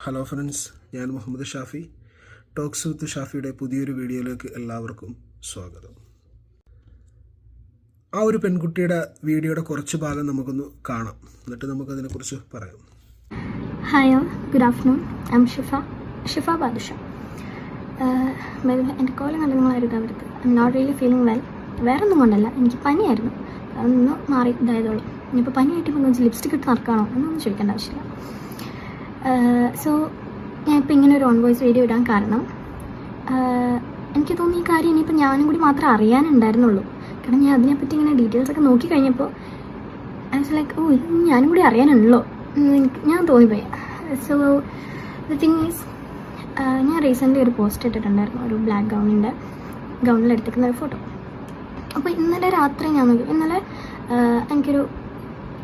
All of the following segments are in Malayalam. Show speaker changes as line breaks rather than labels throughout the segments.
ഹലോ ഫ്രണ്ട്സ്, ഞാൻ മുഹമ്മദ് ഷാഫി. ടോക്സ് വിത്ത് ഷാഫിയുടെ പുതിയൊരു വീഡിയോയിലേക്ക് എല്ലാവർക്കും സ്വാഗതം. ആ ഒരു പെൺകുട്ടിയുടെ വീഡിയോയുടെ കുറച്ച് ഭാഗം നമുക്കൊന്ന് കാണാം, എന്നിട്ട് നമുക്കതിനെക്കുറിച്ച് പറയാം.
Hi all, good afternoon. I am Shifa Badusha. എൻ്റെ കോലം കണ്ട് നിങ്ങൾ അരുതാവരുത്. I am not really feeling well. വേറെ ഒന്നും കൊണ്ടല്ല, എനിക്ക് പനിയായിരുന്നു. അതൊന്ന് മാറി ഇതായതോളം. ഇനിയിപ്പോൾ പനിയായിട്ട് ഇപ്പോൾ കുറച്ച് ലിപ്സ്റ്റിക് ഇട്ട് നടക്കുകയാണോ എന്നൊന്നും ചോദിക്കേണ്ട ആവശ്യമില്ല. സോ ഞാനിപ്പോൾ ഇങ്ങനെ ഒരു ഓൺ വോയിസ് വീഡിയോ ഇടാൻ കാരണം എനിക്ക് തോന്നി ഈ കാര്യം ഇനിയിപ്പോൾ ഞാനും കൂടി മാത്രമേ അറിയാനുണ്ടായിരുന്നുള്ളൂ. കാരണം ഞാൻ അതിനെപ്പറ്റി ഇങ്ങനെ ഡീറ്റെയിൽസ് ഒക്കെ നോക്കി കഴിഞ്ഞപ്പോൾ ഐ വാസ് ലൈക്ക്, ഇത് ഞാനും കൂടി അറിയാനുള്ളൂ ഞാൻ തോന്നിപ്പോയി. സോ ദ തിങ് ഈസ്, ഞാൻ റീസെൻ്റ്ലി ഒരു പോസ്റ്റ് ഇട്ടിട്ടുണ്ടായിരുന്നു, ഒരു ബ്ലാക്ക് ഗൗണിൽ എടുത്തിരിക്കുന്ന ഒരു ഫോട്ടോ. അപ്പോൾ ഇന്നലെ രാത്രി ഞാൻ നോക്കി. ഇന്നലെ എനിക്കൊരു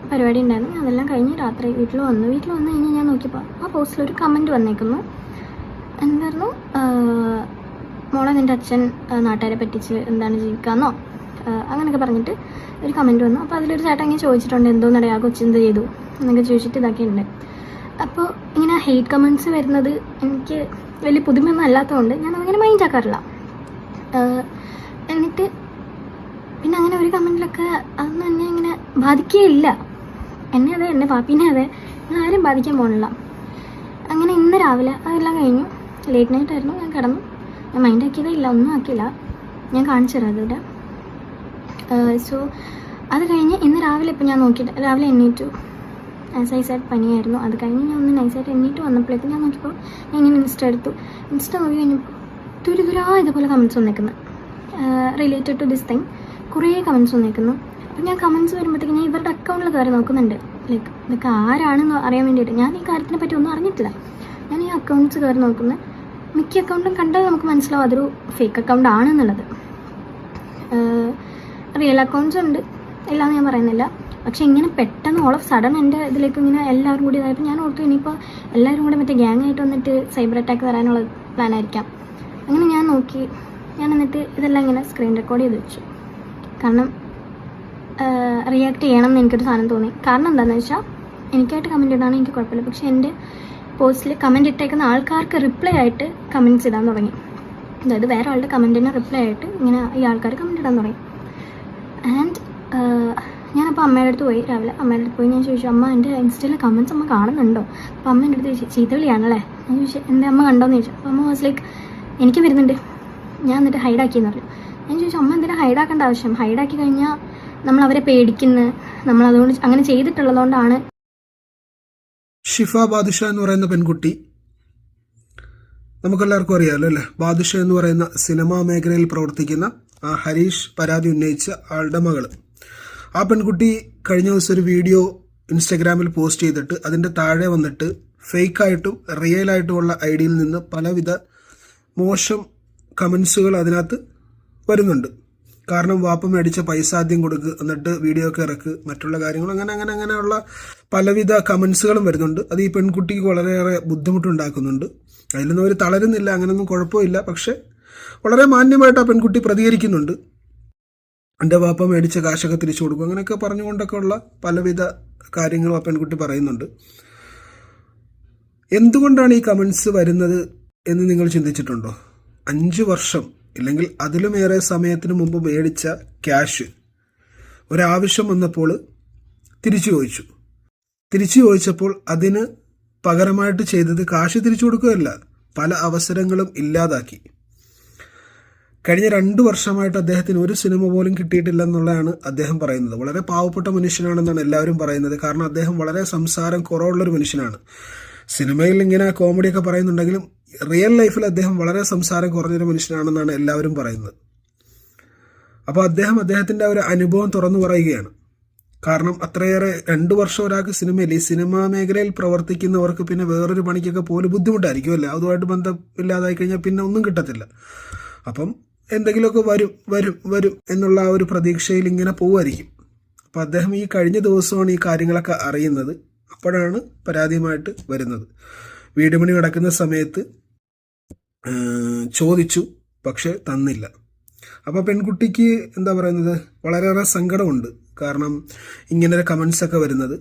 പരിപാടി ഉണ്ടായിരുന്നു. അതെല്ലാം കഴിഞ്ഞ് രാത്രി വീട്ടിൽ വന്നു കഴിഞ്ഞ് ഞാൻ നോക്കിയപ്പോൾ ആ പോസ്റ്റിലൊരു കമൻറ്റ് വന്നേക്കുന്നു. എന്തായിരുന്നു, മോളെ നിൻ്റെ അച്ഛൻ നാട്ടുകാരെ പറ്റിച്ച് എന്താണ് ജീവിക്കാമെന്നോ അങ്ങനെയൊക്കെ പറഞ്ഞിട്ട് ഒരു കമൻറ്റ് വന്നു. അപ്പോൾ അതിലൊരു ചേട്ടൻ ഇങ്ങനെ ചോദിച്ചിട്ടുണ്ട്, എന്തോന്നടേ ആ കൊച്ചെന്ത് ചെയ്തു എന്നൊക്കെ ചോദിച്ചിട്ട് ഇതാക്കിയിട്ടുണ്ട്. അപ്പോൾ ഇങ്ങനെ ഹെയ്റ്റ് കമൻറ്റ്സ് വരുന്നത് എനിക്ക് വലിയ പുതുമയൊന്നും അല്ലാത്തതുകൊണ്ട് ഞാൻ അങ്ങനെ മൈൻഡ് ആക്കാറില്ല. എന്നിട്ട് പിന്നെ അങ്ങനെ ഒരു കമൻറ്റിലൊക്കെ അതൊന്നും എന്നെ ഇങ്ങനെ ബാധിക്കുകയില്ല. എന്നെ പാപ്പീനെ അതെ ആരും ബാധിക്കാൻ പോകണില്ല. അങ്ങനെ ഇന്ന് രാവിലെ അതെല്ലാം കഴിഞ്ഞു. ലേറ്റ് നൈറ്റ് ആയിരുന്നു. ഞാൻ കിടന്നു. ഞാൻ മൈൻഡ് ആക്കിയതേ ഇല്ല, ഒന്നും ആക്കിയില്ല. ഞാൻ കാണിച്ചു തരാം അതിവിടെ. സോ അത് കഴിഞ്ഞ് ഇന്ന് രാവിലെ ഇപ്പോൾ ഞാൻ നോക്കിയിട്ട് രാവിലെ എണ്ണീറ്റു. ആസ് ഐ സെഡ് പനിയായിരുന്നു. അത് കഴിഞ്ഞ് ഞാൻ ഒന്ന് നൈസായിട്ട് എണ്ണീറ്റ് വന്നപ്പോഴേക്കും ഞാൻ നോക്കിയപ്പോൾ ഞാൻ ഇങ്ങനെ ഇൻസ്റ്റ നോക്കി കഴിഞ്ഞപ്പോൾ തുരുതുരാ ഇതുപോലെ കമൻറ്റ്സ് വന്നേക്കുന്നത് റിലേറ്റഡ് ടു ദിസ് തിങ്. കുറേ കമൻറ്റ്സ് വന്നേക്കുന്നു. അപ്പോൾ ഞാൻ കമൻറ്റ്സ് വരുമ്പോഴത്തേക്കും ഞാൻ ഇവരുടെ അക്കൗണ്ടിൽ കയറി നോക്കുന്നുണ്ട്. ലൈക്ക് ഇതൊക്കെ ആരാണെന്ന് അറിയാൻ വേണ്ടിയിട്ട്. ഞാൻ ഈ കാര്യത്തിനെ പറ്റി ഒന്നും അറിഞ്ഞിട്ടില്ല. ഞാൻ ഈ അക്കൗണ്ട്സ് കയറി നോക്കുന്നത് മിക്ക അക്കൗണ്ടും കണ്ടാൽ നമുക്ക് മനസ്സിലാവും അതൊരു ഫേക്ക് അക്കൗണ്ട് ആണെന്നുള്ളത്. റിയൽ അക്കൗണ്ട്സ് ഉണ്ട്, ഇല്ലാന്ന് ഞാൻ പറയുന്നില്ല. പക്ഷേ ഇങ്ങനെ പെട്ടെന്ന് ഓൾ ഓഫ് സഡൻ എൻ്റെ ഇതിലേക്ക് ഇങ്ങനെ എല്ലാവരും കൂടി ഇതായപ്പോൾ ഞാൻ ഓർത്തു ഇനിയിപ്പോൾ എല്ലാവരും കൂടി മറ്റേ ഗ്യാങ്ങായിട്ട് വന്നിട്ട് സൈബർ അറ്റാക്ക് വരാനുള്ള പ്ലാനായിരിക്കാം. അങ്ങനെ ഞാൻ നോക്കി. ഞാൻ എന്നിട്ട് ഇതെല്ലാം ഇങ്ങനെ സ്ക്രീൻ റെക്കോർഡ് ചെയ്ത് വെച്ചു. കാരണം റിയാക്ട് ചെയ്യണം എന്ന് എനിക്കൊരു സാധനം തോന്നി. കാരണം എന്താണെന്ന് വെച്ചാൽ എനിക്കായിട്ട് കമൻറ്റ് ഇടാണെങ്കിൽ എനിക്ക് കുഴപ്പമില്ല. പക്ഷേ എൻ്റെ പോസ്റ്റിൽ കമൻറ്റ് ഇട്ടേക്കുന്ന ആൾക്കാർക്ക് റിപ്ലൈ ആയിട്ട് കമൻറ്റ്സ് ഇടാൻ തുടങ്ങി. അതായത് വേറെ ആളുടെ കമൻറ്റിന് റിപ്ലൈ ആയിട്ട് ഇങ്ങനെ ഈ ആൾക്കാർ കമൻറ്റ് ഇടാൻ തുടങ്ങി. ആൻഡ് ഞാനപ്പോൾ അമ്മയുടെ അടുത്ത് പോയി. രാവിലെ അമ്മയുടെ അടുത്ത് പോയി ഞാൻ ചോദിച്ചു, അമ്മ എൻ്റെ ഇൻസ്റ്റയിലെ കമൻറ്റ്സ് അമ്മ കാണുന്നുണ്ടോ? അപ്പോൾ അമ്മ എൻ്റെ അടുത്ത് ചോദിച്ചു, ചീത്തവിളിയാണല്ലേ? ഞാൻ ചോദിച്ചു, എൻ്റെ അമ്മ കണ്ടോയെന്ന് ചോദിച്ചു. അപ്പോൾ അമ്മ വാസ് ലൈക്ക്, എനിക്ക് വരുന്നുണ്ട്, ഞാൻ എന്നിട്ട് ഹൈഡാക്കിയെന്ന് പറഞ്ഞു. ഞാൻ ചോദിച്ചു, അമ്മ എന്തിനാ ഹൈഡാക്കേണ്ട ആവശ്യം? ഹൈഡാക്കി കഴിഞ്ഞാൽ നമ്മൾ അവരെ പേടിക്കുന്നു, നമ്മൾ അതുകൊണ്ട് അങ്ങനെ ചെയ്തിട്ടുള്ളതുകൊണ്ടാണ്.
ഷിഫ ബാദുഷ എന്ന് പറയുന്ന പെൺകുട്ടി നമുക്കെല്ലാവർക്കും അറിയാമല്ലോ അല്ലേ? ബാദുഷ എന്ന് പറയുന്ന സിനിമാ മേഖലയിൽ പ്രവർത്തിക്കുന്ന ആ ഹരീഷ് പരാതി ഉന്നയിച്ച ആളുടെ മകള്. ആ പെൺകുട്ടി കഴിഞ്ഞ ദിവസം ഒരു വീഡിയോ ഇൻസ്റ്റഗ്രാമിൽ പോസ്റ്റ് ചെയ്തിട്ട് അതിൻ്റെ താഴെ വന്നിട്ട് ഫേക്കായിട്ടും റിയലായിട്ടുമുള്ള ഐഡിയിൽ നിന്ന് പലവിധ മോശം കമൻസുകൾ അതിനകത്ത് വരുന്നുണ്ട്. കാരണം വാപ്പ മേടിച്ച പൈസ ആദ്യം കൊടുക്കുക, എന്നിട്ട് വീഡിയോ ഒക്കെ ഇറക്ക്, മറ്റുള്ള കാര്യങ്ങൾ അങ്ങനെയുള്ള പലവിധ കമൻസുകളും വരുന്നുണ്ട്. അത് ഈ പെൺകുട്ടിക്ക് വളരെയേറെ ബുദ്ധിമുട്ടുണ്ടാക്കുന്നുണ്ട്. അതിലൊന്നും അവർ തളരുന്നില്ല, അങ്ങനെയൊന്നും കുഴപ്പമില്ല. പക്ഷെ വളരെ മാന്യമായിട്ട് ആ പെൺകുട്ടി പ്രതികരിക്കുന്നുണ്ട്. എൻ്റെ വാപ്പ മേടിച്ച കാശൊക്കെ തിരിച്ചു കൊടുക്കും, അങ്ങനെയൊക്കെ പറഞ്ഞുകൊണ്ടൊക്കെ ഉള്ള പലവിധ കാര്യങ്ങളും ആ പെൺകുട്ടി പറയുന്നുണ്ട്. എന്തുകൊണ്ടാണ് ഈ കമൻസ് വരുന്നത് എന്ന് നിങ്ങൾ ചിന്തിച്ചിട്ടുണ്ടോ? 5 വർഷം ഇല്ലെങ്കിൽ അതിലുമേറെ സമയത്തിന് മുമ്പ് മേടിച്ച ക്യാഷ് ഒരാവശ്യം വന്നപ്പോൾ തിരിച്ചു ചോദിച്ചപ്പോൾ അതിന് പകരമായിട്ട് ചെയ്തത് കാശ് തിരിച്ചു കൊടുക്കുകയല്ല, പല അവസരങ്ങളും ഇല്ലാതാക്കി. കഴിഞ്ഞ 2 വർഷമായിട്ട് അദ്ദേഹത്തിന് ഒരു സിനിമ പോലും കിട്ടിയിട്ടില്ലെന്നുള്ളതാണ് അദ്ദേഹം പറയുന്നത്. വളരെ പാവപ്പെട്ട മനുഷ്യനാണെന്നാണ് എല്ലാവരും പറയുന്നത്. കാരണം അദ്ദേഹം വളരെ സംസാരം കുറവുള്ളൊരു മനുഷ്യനാണ്. സിനിമയിൽ ഇങ്ങനെ കോമഡിയൊക്കെ പറയുന്നുണ്ടെങ്കിലും റിയൽ ലൈഫിൽ അദ്ദേഹം വളരെ സംസാരം കുറഞ്ഞൊരു മനുഷ്യനാണെന്നാണ് എല്ലാവരും പറയുന്നത്. അപ്പോൾ അദ്ദേഹത്തിൻ്റെ ഒരു അനുഭവം തുറന്നു പറയുകയാണ്. കാരണം അത്രയേറെ 2 വർഷം ഒരാൾക്ക് ഈ സിനിമാ മേഖലയിൽ പ്രവർത്തിക്കുന്നവർക്ക് പിന്നെ വേറൊരു പണിക്കൊക്കെ പോലും ബുദ്ധിമുട്ടായിരിക്കും അല്ലേ? അതുമായിട്ട് ബന്ധമില്ലാതായി കഴിഞ്ഞാൽ പിന്നെ ഒന്നും കിട്ടത്തില്ല. അപ്പം എന്തെങ്കിലുമൊക്കെ വരും എന്നുള്ള ആ ഒരു പ്രതീക്ഷയിൽ ഇങ്ങനെ പോവുമായിരിക്കും. അപ്പം അദ്ദേഹം ഈ കഴിഞ്ഞ ദിവസമാണ് ഈ കാര്യങ്ങളൊക്കെ അറിയുന്നത്. അപ്പോഴാണ് പരാതിയുമായിട്ട് വരുന്നത്. വീട് പണി നടക്കുന്ന സമയത്ത് ചോദിച്ചു, പക്ഷെ തന്നില്ല. അപ്പോൾ പെൺകുട്ടിക്ക് എന്താ പറയുന്നത്, വളരെയേറെ സങ്കടമുണ്ട്. കാരണം ഇങ്ങനെ കമൻസ് ഒക്കെ വരുന്നത്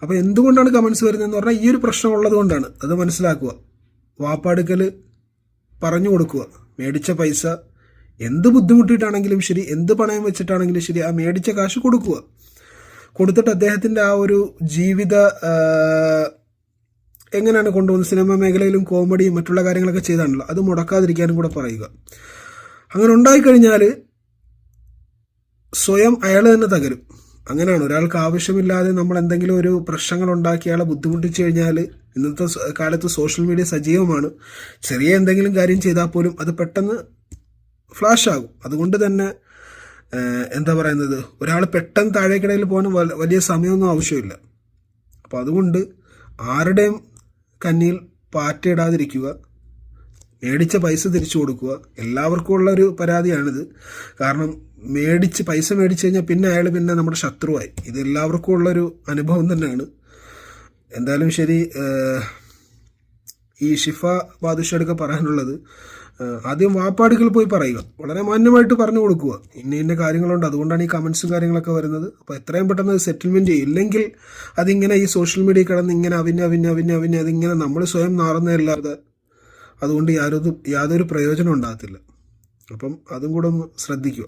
അപ്പോൾ എന്തുകൊണ്ടാണ് കമൻസ് വരുന്നതെന്ന് പറഞ്ഞാൽ ഈ ഒരു പ്രശ്നം ഉള്ളത് കൊണ്ടാണ്. അത് മനസ്സിലാക്കുക. വാപ്പാടുക്കൽ പറഞ്ഞു കൊടുക്കുക, മേടിച്ച പൈസ എന്ത് ബുദ്ധിമുട്ടിയിട്ടാണെങ്കിലും ശരി, എന്ത് പണയം വെച്ചിട്ടാണെങ്കിലും ശരി, ആ മേടിച്ച കാശ് കൊടുക്കുക. കൊടുത്തിട്ട് അദ്ദേഹത്തിൻ്റെ ആ ഒരു ജീവിത എങ്ങനെയാണ് കൊണ്ടുപോകുന്നത്, സിനിമ മേഖലയിലും കോമഡിയും മറ്റുള്ള കാര്യങ്ങളൊക്കെ ചെയ്താണല്ലോ, അത് മുടക്കാതിരിക്കാനും കൂടെ പറയുക. അങ്ങനെ ഉണ്ടായിക്കഴിഞ്ഞാൽ സ്വയം അയാൾ തന്നെ തകരും. അങ്ങനെയാണ്. ഒരാൾക്ക് ആവശ്യമില്ലാതെ നമ്മൾ എന്തെങ്കിലും ഒരു പ്രശ്നങ്ങൾ ഉണ്ടാക്കി അയാളെ ബുദ്ധിമുട്ടിച്ചു കഴിഞ്ഞാൽ, ഇന്നത്തെ കാലത്ത് സോഷ്യൽ മീഡിയ സജീവമാണ്, ചെറിയ എന്തെങ്കിലും കാര്യം ചെയ്താൽ പോലും അത് പെട്ടെന്ന് ഫ്ലാഷ് ആകും. അതുകൊണ്ട് തന്നെ എന്താ പറയുന്നത്, ഒരാൾ പെട്ടെന്ന് താഴേക്കിടയിൽ പോകാൻ വലിയ സമയമൊന്നും ആവശ്യമില്ല. അപ്പോൾ അതുകൊണ്ട് ആരുടെയും കണ്ണിൽ പാറ്റയിടാതിരിക്കുക, മേടിച്ച പൈസ തിരിച്ചു കൊടുക്കുക. എല്ലാവർക്കും ഉള്ളൊരു പരാതിയാണിത്. കാരണം പൈസ മേടിച്ചു കഴിഞ്ഞാൽ പിന്നെ അയാൾ പിന്നെ നമ്മുടെ ശത്രുവായി. ഇത് എല്ലാവർക്കും ഉള്ളൊരു അനുഭവം തന്നെയാണ്. എന്തായാലും ശരി, ഈ ഷിഫ ബാദുഷയോടൊക്കെ പറയാനുള്ളത്, ആദ്യം വാപ്പാടുക്കൽ പോയി പറയുക, വളരെ മാന്യമായിട്ട് പറഞ്ഞു കൊടുക്കുക, ഇന്ന കാര്യങ്ങളുണ്ട്, അതുകൊണ്ടാണ് ഈ കമൻസും കാര്യങ്ങളൊക്കെ വരുന്നത്. അപ്പോൾ എത്രയും പെട്ടെന്ന് സെറ്റിൽമെൻറ്റ് ചെയ്യും. ഇല്ലെങ്കിൽ അതിങ്ങനെ ഈ സോഷ്യൽ മീഡിയയിൽ കിടന്ന് ഇങ്ങനെ അവിഞ്ഞ് അതിങ്ങനെ നമ്മൾ സ്വയം നാറുന്നതല്ലാതെ അതുകൊണ്ട് യാതൊരു പ്രയോജനം ഉണ്ടാകത്തില്ല. അപ്പം അതും കൂടെ ഒന്ന് ശ്രദ്ധിക്കുക.